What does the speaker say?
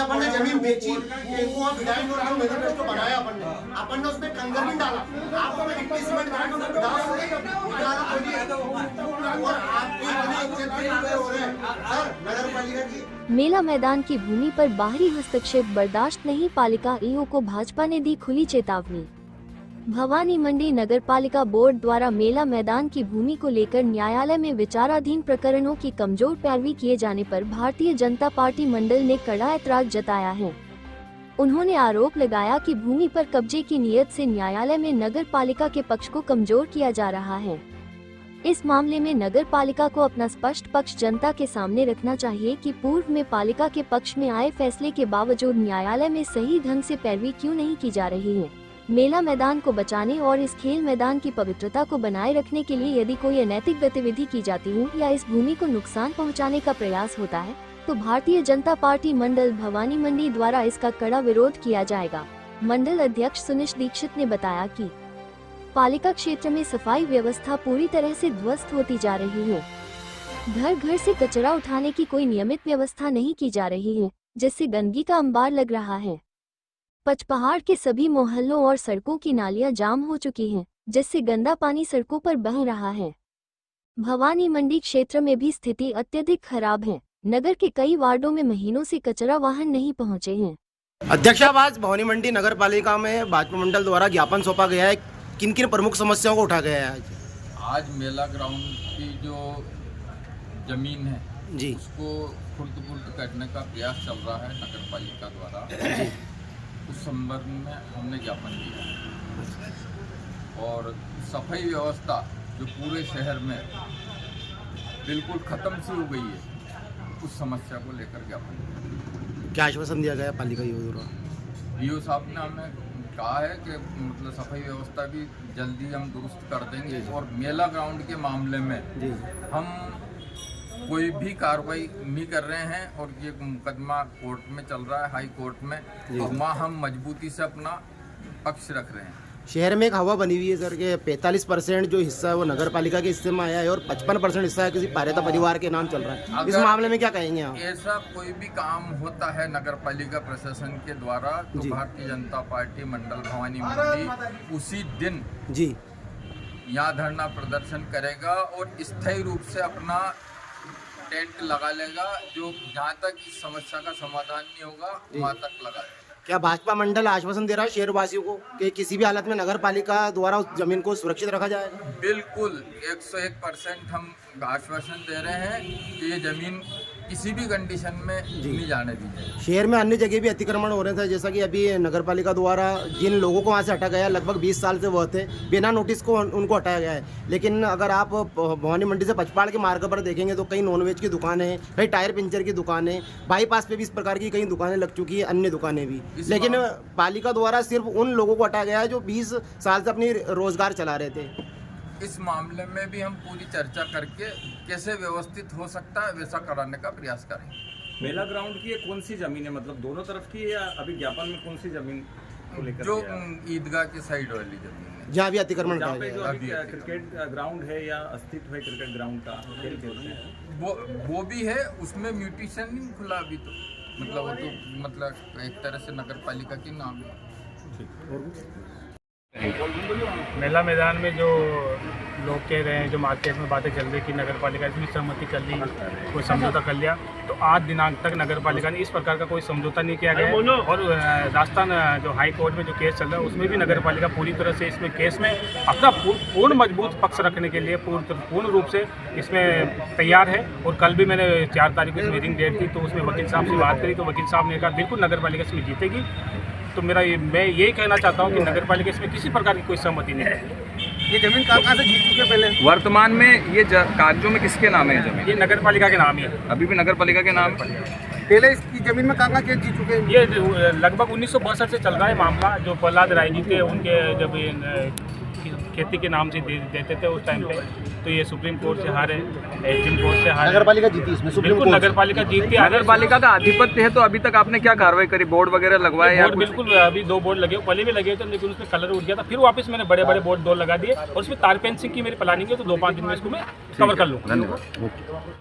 अपन ने जमीन बेची, इनको विधायक और जो मैनिफेस्टो बनाया अपन ने उसमें कंकर भी डाला। आपको मैं गिट्टी सीमेंट करा के उसको डाला और आपकी बड़ी इज्जत के लिए हो रहे हैं सर नगर पालिका की। मेला मैदान की भूमि पर बाहरी हस्तक्षेप बर्दाश्त नहीं, पालिका ईओ को भाजपा ने दी खुली चेतावनी। भवानी मंडी नगर पालिका बोर्ड द्वारा मेला मैदान की भूमि को लेकर न्यायालय में विचाराधीन प्रकरणों की कमजोर पैरवी किए जाने पर भारतीय जनता पार्टी मंडल ने कड़ा ऐतराज जताया है। उन्होंने आरोप लगाया कि भूमि पर कब्जे की नीयत से न्यायालय में नगर पालिका के पक्ष को कमजोर किया जा रहा है। इस मामले में नगर पालिका को अपना स्पष्ट पक्ष जनता के सामने रखना चाहिए कि पूर्व में पालिका के पक्ष में आए फैसले के बावजूद न्यायालय में सही ढंग से पैरवी क्यों नहीं की जा रही है। मेला मैदान को बचाने और इस खेल मैदान की पवित्रता को बनाए रखने के लिए यदि कोई अनैतिक गतिविधि की जाती है या इस भूमि को नुकसान पहुंचाने का प्रयास होता है तो भारतीय जनता पार्टी मंडल भवानी मंडी द्वारा इसका कड़ा विरोध किया जाएगा। मंडल अध्यक्ष सुनीश दीक्षित ने बताया कि पालिका क्षेत्र में सफाई व्यवस्था पूरी तरह से ध्वस्त होती जा रही है। घर घर से कचरा उठाने की कोई नियमित व्यवस्था नहीं की जा रही है, जिससे गंदगी का अंबार लग रहा है। पचपहाड़ के सभी मोहल्लों और सड़कों की नालियां जाम हो चुकी हैं, जिससे गंदा पानी सड़कों पर बह रहा है। भवानी मंडी क्षेत्र में भी स्थिति अत्यधिक खराब है। नगर के कई वार्डों में महीनों से कचरा वाहन नहीं पहुंचे हैं। अध्यक्ष, आज भवानी मंडी नगर पालिका में भाजपा मंडल द्वारा ज्ञापन सौंपा गया है, किन किन प्रमुख समस्याओं को उठा गया है? आज मेला ग्राउंड की जो जमीन है जी, उसको खुर्द करने का प्रयास चल रहा है नगर पालिका द्वारा। उस संदर्भ में हमने ज्ञापन दिया और सफाई व्यवस्था जो पूरे शहर में बिल्कुल खत्म सी हो गई है, उस समस्या को लेकर ज्ञापन दिया। क्या आश्वासन दिया गया पालिका ईओ साहब ने हमें कहा है कि मतलब सफाई व्यवस्था भी जल्दी हम दुरुस्त कर देंगे और मेला ग्राउंड के मामले में हम कोई भी कार्रवाई नहीं कर रहे हैं और ये मुकदमा कोर्ट में चल रहा है, हाई कोर्ट में, तो वहाँ हम मजबूती से अपना पक्ष रख रहे हैं। शहर में एक हवा बनी हुई है सर के 45% जो हिस्सा है वो नगर पालिका के हिस्से में आया है और 55% हिस्सा है किसी पारेता परिवार के नाम चल रहा है। इस मामले में क्या कहेंगे आप? ऐसा कोई भी काम होता है नगर पालिका प्रशासन के द्वारा तो भारतीय जनता पार्टी मंडल भवानी मंडी उसी दिन जी यहाँ धरना प्रदर्शन करेगा और स्थायी रूप से अपना टेंट लगा लेगा। जो जहाँ तक इस समस्या का समाधान नहीं होगा वहाँ तक लगाएगा। क्या भाजपा मंडल आश्वासन दे रहा है शहरवासियों को कि किसी भी हालत में नगर पालिका द्वारा उस जमीन को सुरक्षित रखा जाएगा? बिल्कुल 101% हम आश्वासन दे रहे हैं कि ये जमीन किसी भी कंडीशन में नहीं जाने दी जाए। शहर में अन्य जगह भी अतिक्रमण हो रहे थे, जैसा कि अभी नगर पालिका द्वारा जिन लोगों को वहाँ से हटा गया, लगभग 20 साल से वह थे, बिना नोटिस को उनको हटाया गया है। लेकिन अगर आप भवानी मंडी से पचपहाड़ के मार्ग पर देखेंगे तो कई नॉनवेज की दुकानें हैं, कई टायर पंचर की दुकानें, बाईपास पे भी इस प्रकार की कई दुकानें लग चुकी है, अन्य दुकानें भी। लेकिन पालिका द्वारा सिर्फ उन लोगों को हटाया गया है जो 20 साल से अपनी रोजगार चला रहे थे। इस मामले में भी हम पूरी चर्चा करके कैसे व्यवस्थित हो सकता है वैसा कराने का प्रयास करेंगे। मेला ग्राउंड की ये कौन सी जमीन है, मतलब दोनों तरफ की, या अभी ज्ञापन में कौन सी जमीन को लेकर? जो ईदगाह के साइड वाली जमीन है, जहाँ भी अतिक्रमण जहाँ पे जो क्रिकेट ग्राउंड है या अस्तित्व है क्रिकेट ग्राउंड का, खेल खेलते हैं, वो भी है। उसमें म्यूटेशन नहीं खुला अभी तो, मतलब वो तो मतलब एक तरह से नगर पालिका के नाम है। मेला मैदान में जो लोग कह रहे हैं, जो मार्केट में बातें चल रही कि नगर पालिका इसमें सहमति कर ली, कोई समझौता कर लिया, तो आज दिनांक तक नगर पालिका ने इस प्रकार का कोई समझौता नहीं किया गया है। और राजस्थान जो हाई कोर्ट में जो केस चल रहा है उसमें भी नगर पालिका पूरी तरह से इसमें केस में अपना पूर्ण मजबूत पक्ष रखने के लिए पूर्ण रूप से इसमें तैयार है। और कल भी मैंने 4 तारीख को मीटिंग डेट थी, तो उसमें वकील साहब से बात करी, तो वकील साहब ने कहा बिल्कुल नगर पालिका इसमें जीतेगी। तो मैं यही कहना चाहता हूँ कि नगर पालिका इसमें किसी प्रकार की कोई सहमति नहीं है। ये जमीन कहाँ से जीत चुके पहले? वर्तमान में ये कागजों में किसके नाम है जमीन? ये नगर पालिका के नाम ही है। अभी भी नगर पालिका के नाम? पहले इसकी जमीन में कहाँ केस जीत चुके हैं? ये लगभग 1962 से चल रहा है मामला। जो प्रहलाद राय जी थे, उनके जब खेती के नाम से देते थे उस टाइम पे, तो ये सुप्रीम कोर्ट से हारे, एग्जिम कोर्ट से हारे। नगर पालिका जीती इसमें? बिल्कुल नगर पालिका जीतती है। नगर पालिका का आधिपत्य है, तो अभी तक आपने क्या कार्रवाई करी? बोर्ड वगैरह लगवाए? बोर्ड बिल्कुल, अभी 2 बोर्ड लगे, पहले भी लगे थे लेकिन उसमें कलर उठ गया था, फिर वापस मैंने बड़े बोर्ड 2 लगा दिए और उसमें तार फेंसिंग की मेरी प्लानिंग है, तो 2-5 दिन में इसको मैं कवर कर लूँ। धन्यवाद।